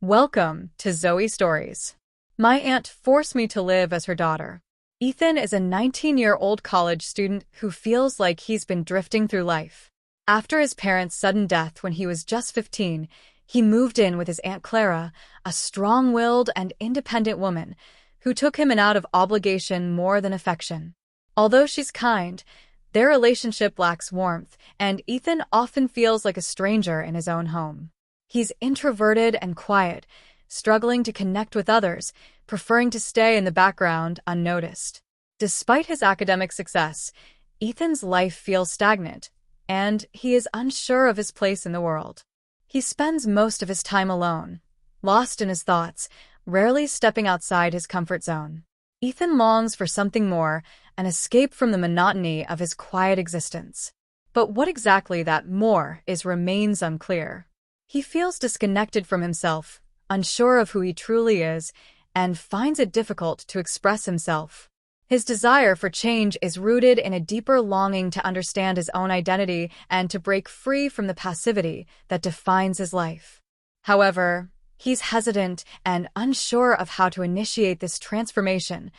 Welcome to Zoe Stories. My aunt forced me to live as her daughter. Ethan is a 19-year-old college student who feels like he's been drifting through life. After his parents' sudden death when he was just 15, he moved in with his Aunt Clara, a strong-willed and independent woman who took him in out of obligation more than affection. Although she's kind, their relationship lacks warmth, and Ethan often feels like a stranger in his own home. He's introverted and quiet, struggling to connect with others, preferring to stay in the background unnoticed. Despite his academic success, Ethan's life feels stagnant, and he is unsure of his place in the world. He spends most of his time alone, lost in his thoughts, rarely stepping outside his comfort zone. Ethan longs for something more, an escape from the monotony of his quiet existence. But what exactly that more is remains unclear. He feels disconnected from himself, unsure of who he truly is, and finds it difficult to express himself. His desire for change is rooted in a deeper longing to understand his own identity and to break free from the passivity that defines his life. However, he's hesitant and unsure of how to initiate this transformation,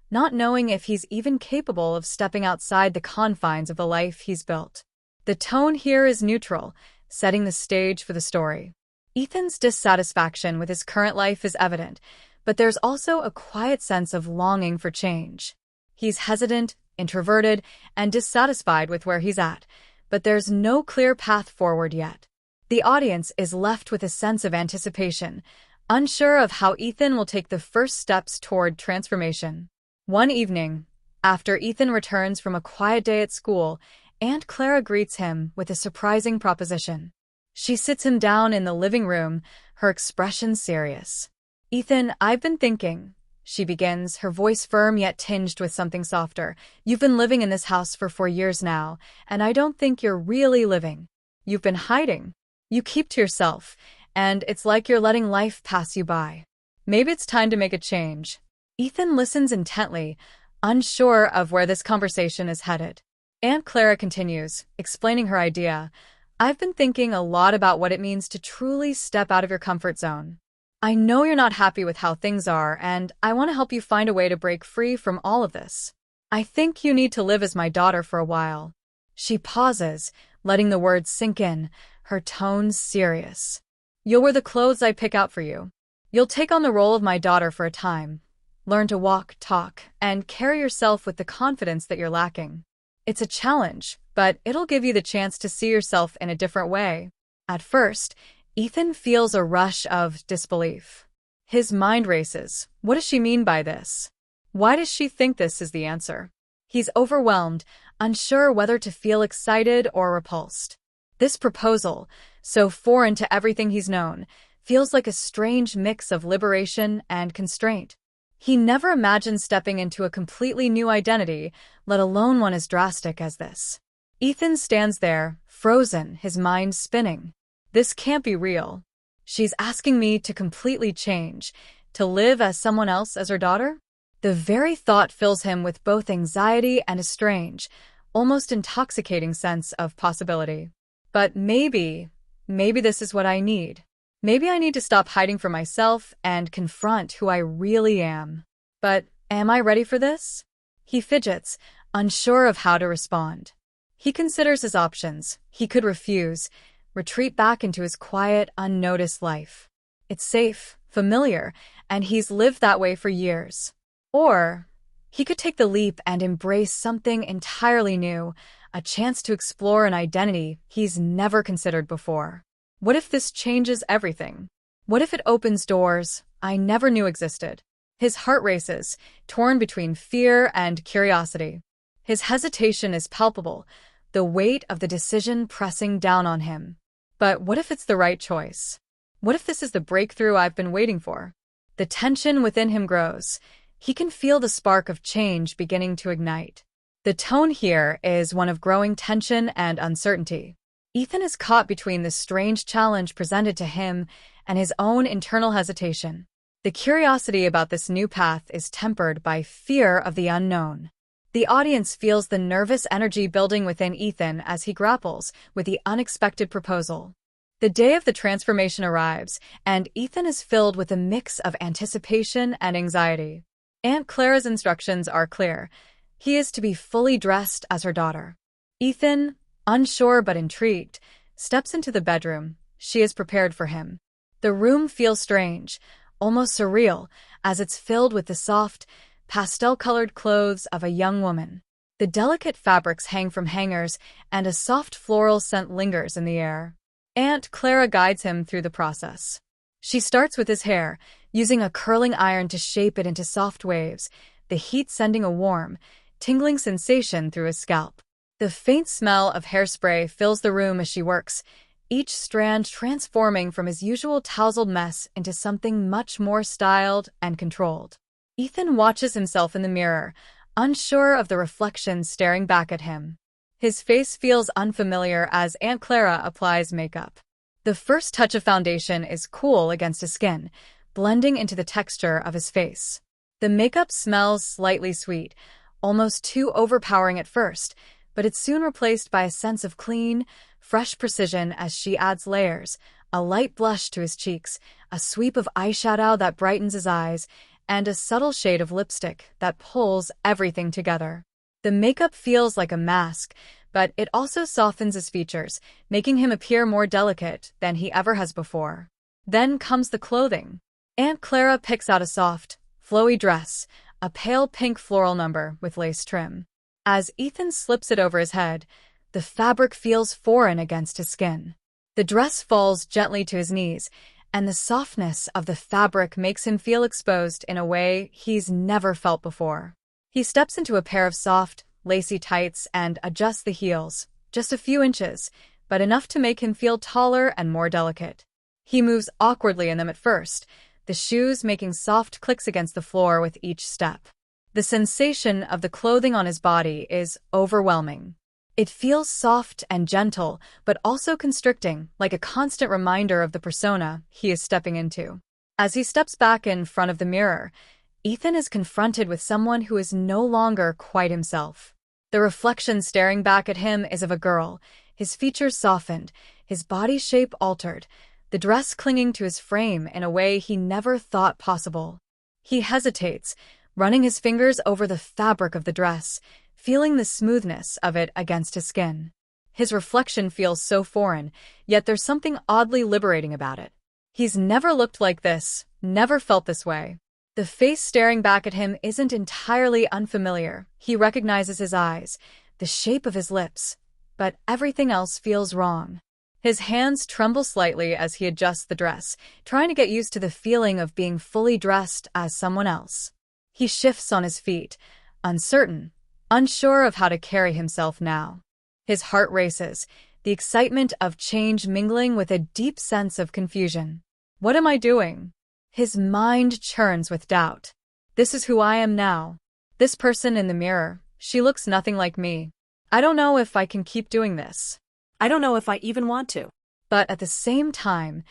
not knowing if he's even capable of stepping outside the confines of the life he's built. The tone here is neutral, setting the stage for the story. Ethan's dissatisfaction with his current life is evident, but there's also a quiet sense of longing for change. He's hesitant, introverted, and dissatisfied with where he's at, but there's no clear path forward yet. The audience is left with a sense of anticipation, unsure of how Ethan will take the first steps toward transformation. One evening, after Ethan returns from a quiet day at school, Aunt Clara greets him with a surprising proposition. She sits him down in the living room, her expression serious. "Ethan, I've been thinking," she begins, her voice firm yet tinged with something softer. "You've been living in this house for 4 years now, and I don't think you're really living. You've been hiding. You keep to yourself, and it's like you're letting life pass you by. Maybe it's time to make a change." Ethan listens intently, unsure of where this conversation is headed. Aunt Clara continues, explaining her idea. "I've been thinking a lot about what it means to truly step out of your comfort zone. I know you're not happy with how things are, and I want to help you find a way to break free from all of this. I think you need to live as my daughter for a while." She pauses, letting the words sink in, her tone serious. "You'll wear the clothes I pick out for you. You'll take on the role of my daughter for a time. Learn to walk, talk, and carry yourself with the confidence that you're lacking. It's a challenge, but it'll give you the chance to see yourself in a different way." At first, Ethan feels a rush of disbelief. His mind races. What does she mean by this? Why does she think this is the answer? He's overwhelmed, unsure whether to feel excited or repulsed. This proposal, so foreign to everything he's known, feels like a strange mix of liberation and constraint. He never imagined stepping into a completely new identity, let alone one as drastic as this. Ethan stands there, frozen, his mind spinning. This can't be real. She's asking me to completely change, to live as someone else as her daughter? The very thought fills him with both anxiety and a strange, almost intoxicating sense of possibility. But maybe this is what I need. Maybe I need to stop hiding from myself and confront who I really am. But am I ready for this? He fidgets, unsure of how to respond. He considers his options. He could refuse, retreat back into his quiet, unnoticed life. It's safe, familiar, and he's lived that way for years. Or he could take the leap and embrace something entirely new, a chance to explore an identity he's never considered before. What if this changes everything? What if it opens doors I never knew existed? His heart races, torn between fear and curiosity. His hesitation is palpable, the weight of the decision pressing down on him. But what if it's the right choice? What if this is the breakthrough I've been waiting for? The tension within him grows. He can feel the spark of change beginning to ignite. The tone here is one of growing tension and uncertainty. Ethan is caught between the strange challenge presented to him and his own internal hesitation. The curiosity about this new path is tempered by fear of the unknown. The audience feels the nervous energy building within Ethan as he grapples with the unexpected proposal. The day of the transformation arrives, and Ethan is filled with a mix of anticipation and anxiety. Aunt Clara's instructions are clear. He is to be fully dressed as her daughter. Ethan, unsure but intrigued, steps into the bedroom. She is prepared for him. The room feels strange, almost surreal, as it's filled with the soft, pastel-colored clothes of a young woman. The delicate fabrics hang from hangers, and a soft floral scent lingers in the air. Aunt Clara guides him through the process. She starts with his hair, using a curling iron to shape it into soft waves, the heat sending a warm, tingling sensation through his scalp. The faint smell of hairspray fills the room as she works, each strand transforming from his usual tousled mess into something much more styled and controlled. Ethan watches himself in the mirror, unsure of the reflection staring back at him. His face feels unfamiliar as Aunt Clara applies makeup. The first touch of foundation is cool against his skin, blending into the texture of his face. The makeup smells slightly sweet, almost too overpowering at first, but it's soon replaced by a sense of clean, fresh precision as she adds layers, a light blush to his cheeks, a sweep of eyeshadow that brightens his eyes, and a subtle shade of lipstick that pulls everything together. The makeup feels like a mask, but it also softens his features, making him appear more delicate than he ever has before. Then comes the clothing. Aunt Clara picks out a soft, flowy dress, a pale pink floral number with lace trim. As Ethan slips it over his head, the fabric feels foreign against his skin. The dress falls gently to his knees, and the softness of the fabric makes him feel exposed in a way he's never felt before. He steps into a pair of soft, lacy tights and adjusts the heels, just a few inches, but enough to make him feel taller and more delicate. He moves awkwardly in them at first, the shoes making soft clicks against the floor with each step. The sensation of the clothing on his body is overwhelming. It feels soft and gentle, but also constricting, like a constant reminder of the persona he is stepping into. As he steps back in front of the mirror, Ethan is confronted with someone who is no longer quite himself. The reflection staring back at him is of a girl, his features softened, his body shape altered, the dress clinging to his frame in a way he never thought possible. He hesitates, running his fingers over the fabric of the dress, feeling the smoothness of it against his skin. His reflection feels so foreign, yet there's something oddly liberating about it. He's never looked like this, never felt this way. The face staring back at him isn't entirely unfamiliar. He recognizes his eyes, the shape of his lips, but everything else feels wrong. His hands tremble slightly as he adjusts the dress, trying to get used to the feeling of being fully dressed as someone else. He shifts on his feet, uncertain, unsure of how to carry himself now. His heart races, the excitement of change mingling with a deep sense of confusion. What am I doing? His mind churns with doubt. This is who I am now. This person in the mirror, she looks nothing like me. I don't know if I can keep doing this. I don't know if I even want to. But at the same time,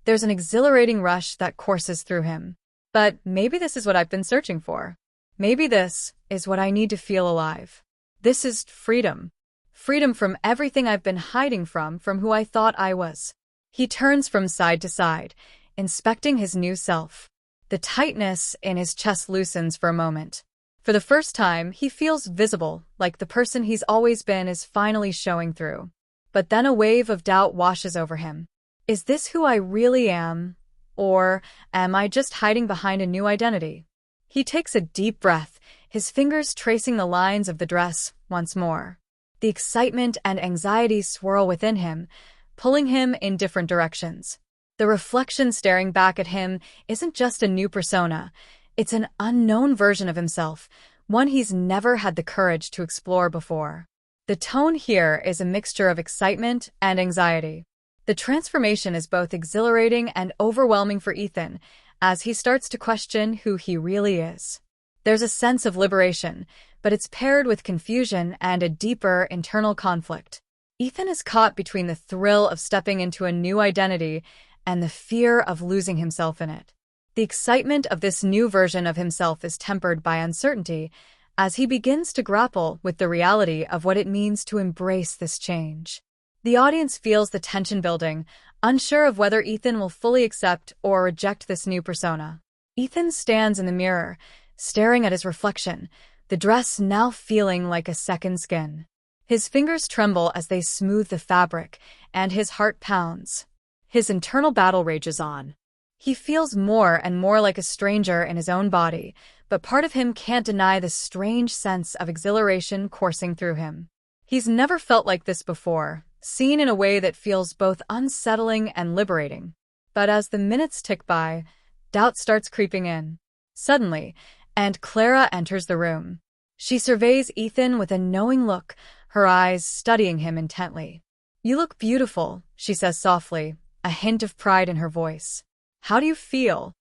there's an exhilarating rush that courses through him. But maybe this is what I've been searching for. Maybe this is what I need to feel alive. This is freedom. Freedom from everything I've been hiding from who I thought I was. He turns from side to side, inspecting his new self. The tightness in his chest loosens for a moment. For the first time, he feels visible, like the person he's always been is finally showing through. But then a wave of doubt washes over him. Is this who I really am? Or am I just hiding behind a new identity? He takes a deep breath, his fingers tracing the lines of the dress once more. The excitement and anxiety swirl within him, pulling him in different directions. The reflection staring back at him isn't just a new persona, it's an unknown version of himself, one he's never had the courage to explore before. The tone here is a mixture of excitement and anxiety. The transformation is both exhilarating and overwhelming for Ethan, as he starts to question who he really is. There's a sense of liberation, but it's paired with confusion and a deeper internal conflict. Ethan is caught between the thrill of stepping into a new identity and the fear of losing himself in it. The excitement of this new version of himself is tempered by uncertainty as he begins to grapple with the reality of what it means to embrace this change. The audience feels the tension building, unsure of whether Ethan will fully accept or reject this new persona. Ethan stands in the mirror, staring at his reflection, the dress now feeling like a second skin. His fingers tremble as they smooth the fabric, and his heart pounds. His internal battle rages on. He feels more and more like a stranger in his own body, but part of him can't deny the strange sense of exhilaration coursing through him. He's never felt like this before, seen in a way that feels both unsettling and liberating. But as the minutes tick by, doubt starts creeping in. Suddenly, Aunt Clara enters the room. She surveys Ethan with a knowing look, her eyes studying him intently. "You look beautiful," she says softly, a hint of pride in her voice. "How do you feel?"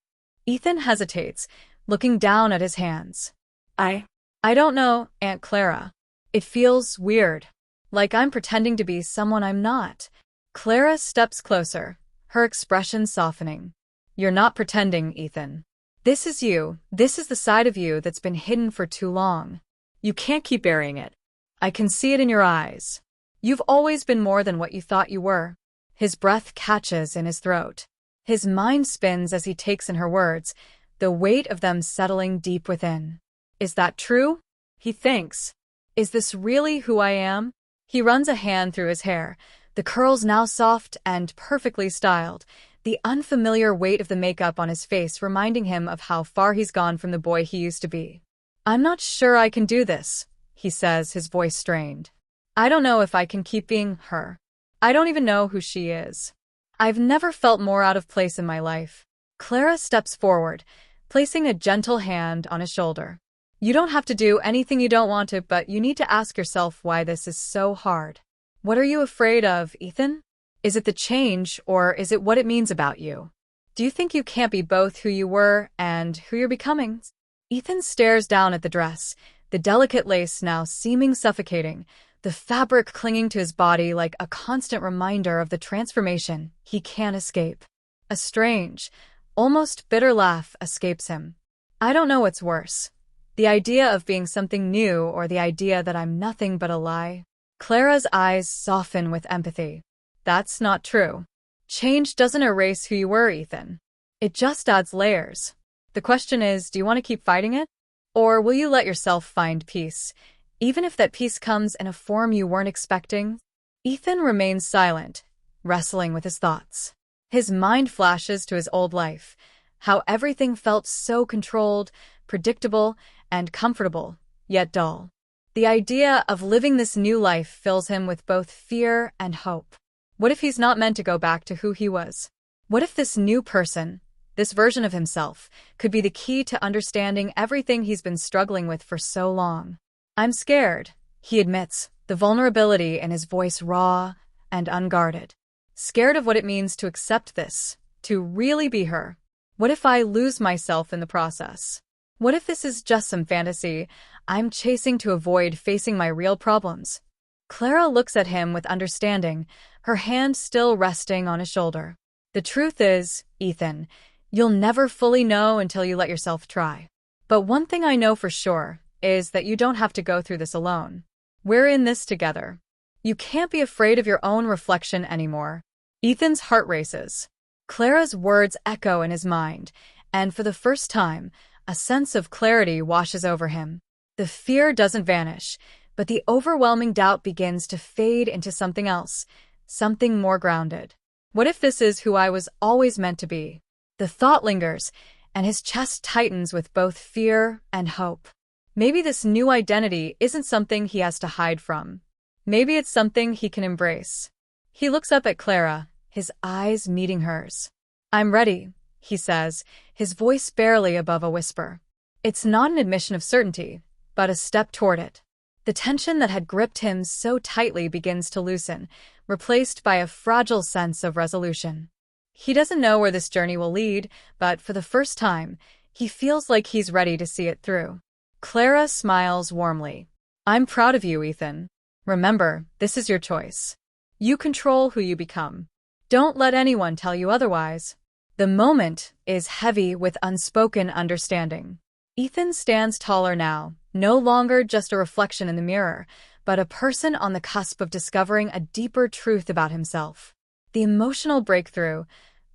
Ethan hesitates, looking down at his hands. I don't know, Aunt Clara. It feels weird. Like I'm pretending to be someone I'm not." Clara steps closer, her expression softening. "You're not pretending, Ethan. This is you. This is the side of you that's been hidden for too long. You can't keep burying it. I can see it in your eyes. You've always been more than what you thought you were." His breath catches in his throat. His mind spins as he takes in her words, the weight of them settling deep within. Is that true? He thinks. Is this really who I am? He runs a hand through his hair, the curls now soft and perfectly styled, the unfamiliar weight of the makeup on his face reminding him of how far he's gone from the boy he used to be. "I'm not sure I can do this," he says, his voice strained. "I don't know if I can keep being her. I don't even know who she is. I've never felt more out of place in my life." Clara steps forward, placing a gentle hand on his shoulder. "You don't have to do anything you don't want to, but you need to ask yourself why this is so hard. What are you afraid of, Ethan? Is it the change, or is it what it means about you? Do you think you can't be both who you were and who you're becoming?" Ethan stares down at the dress, the delicate lace now seeming suffocating, the fabric clinging to his body like a constant reminder of the transformation he can't escape. A strange, almost bitter laugh escapes him. "I don't know what's worse. The idea of being something new or the idea that I'm nothing but a lie." Clara's eyes soften with empathy. "That's not true. Change doesn't erase who you were, Ethan. It just adds layers. The question is, do you want to keep fighting it? Or will you let yourself find peace, even if that peace comes in a form you weren't expecting?" Ethan remains silent, wrestling with his thoughts. His mind flashes to his old life, how everything felt so controlled, predictable, and comfortable, yet dull. The idea of living this new life fills him with both fear and hope. What if he's not meant to go back to who he was? What if this new person, this version of himself, could be the key to understanding everything he's been struggling with for so long? "I'm scared," he admits, the vulnerability in his voice raw and unguarded. "Scared of what it means to accept this, to really be her. What if I lose myself in the process? What if this is just some fantasy I'm chasing to avoid facing my real problems?" Clara looks at him with understanding, her hand still resting on his shoulder. "The truth is, Ethan, you'll never fully know until you let yourself try. But one thing I know for sure is that you don't have to go through this alone. We're in this together. You can't be afraid of your own reflection anymore." Ethan's heart races. Clara's words echo in his mind, and for the first time, a sense of clarity washes over him. The fear doesn't vanish, but the overwhelming doubt begins to fade into something else, something more grounded. What if this is who I was always meant to be? The thought lingers, and his chest tightens with both fear and hope. Maybe this new identity isn't something he has to hide from. Maybe it's something he can embrace. He looks up at Clara, his eyes meeting hers. "I'm ready," he says, his voice barely above a whisper. It's not an admission of certainty, but a step toward it. The tension that had gripped him so tightly begins to loosen, replaced by a fragile sense of resolution. He doesn't know where this journey will lead, but for the first time, he feels like he's ready to see it through. Clara smiles warmly. "I'm proud of you, Ethan. Remember, this is your choice. You control who you become. Don't let anyone tell you otherwise." The moment is heavy with unspoken understanding. Ethan stands taller now, no longer just a reflection in the mirror, but a person on the cusp of discovering a deeper truth about himself. The emotional breakthrough,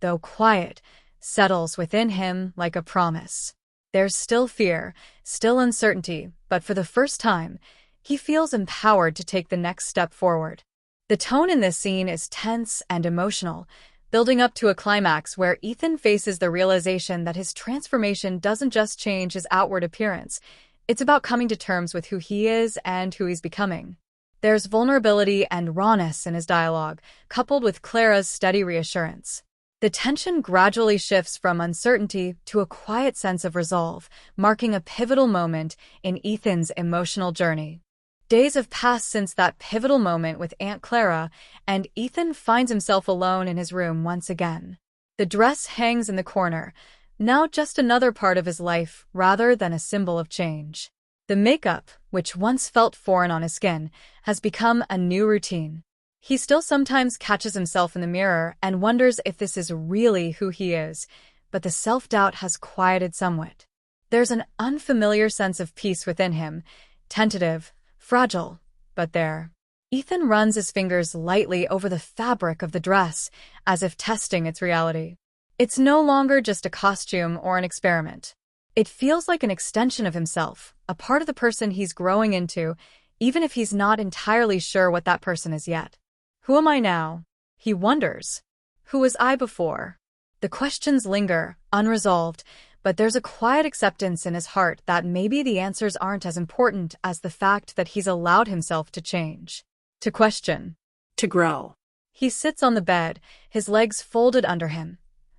though quiet, settles within him like a promise. There's still fear, still uncertainty, but for the first time, he feels empowered to take the next step forward. The tone in this scene is tense and emotional, building up to a climax where Ethan faces the realization that his transformation doesn't just change his outward appearance. It's about coming to terms with who he is and who he's becoming. There's vulnerability and rawness in his dialogue, coupled with Clara's steady reassurance. The tension gradually shifts from uncertainty to a quiet sense of resolve, marking a pivotal moment in Ethan's emotional journey. Days have passed since that pivotal moment with Aunt Clara, and Ethan finds himself alone in his room once again. The dress hangs in the corner, now just another part of his life rather than a symbol of change. The makeup, which once felt foreign on his skin, has become a new routine. He still sometimes catches himself in the mirror and wonders if this is really who he is, but the self-doubt has quieted somewhat. There's an unfamiliar sense of peace within him, tentative, fragile, but there. Ethan runs his fingers lightly over the fabric of the dress, as if testing its reality. It's no longer just a costume or an experiment. It feels like an extension of himself, a part of the person he's growing into, even if he's not entirely sure what that person is yet. Who am I now? He wonders. Who was I before? The questions linger, unresolved, but there's a quiet acceptance in his heart that maybe the answers aren't as important as the fact that he's allowed himself to change, to question, To grow. He sits on the bed, his legs folded under him,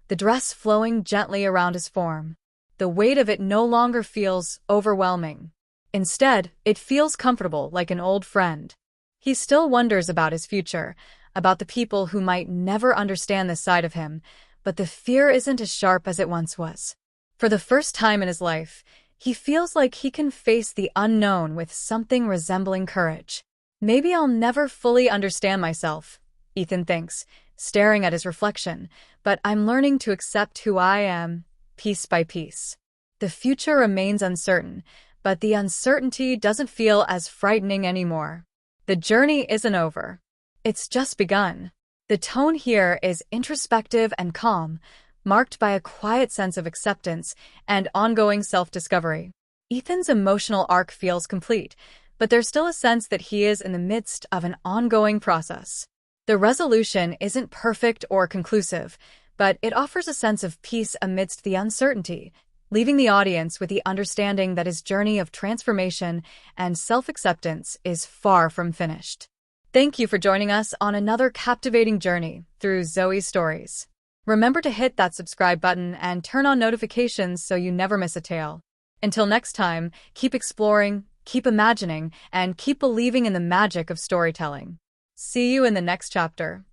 the dress flowing gently around his form. The weight of it no longer feels overwhelming. Instead, it feels comfortable, like an old friend. He still wonders about his future, about the people who might never understand this side of him, but the fear isn't as sharp as it once was. For the first time in his life, he feels like he can face the unknown with something resembling courage. Maybe I'll never fully understand myself, Ethan thinks, staring at his reflection, but I'm learning to accept who I am, piece by piece. The future remains uncertain, but the uncertainty doesn't feel as frightening anymore. The journey isn't over. It's just begun. The tone here is introspective and calm, marked by a quiet sense of acceptance and ongoing self-discovery. Ethan's emotional arc feels complete, but there's still a sense that he is in the midst of an ongoing process. The resolution isn't perfect or conclusive, but it offers a sense of peace amidst the uncertainty, leaving the audience with the understanding that his journey of transformation and self-acceptance is far from finished. Thank you for joining us on another captivating journey through Zoe's stories. Remember to hit that subscribe button and turn on notifications so you never miss a tale. Until next time, keep exploring, keep imagining, and keep believing in the magic of storytelling. See you in the next chapter.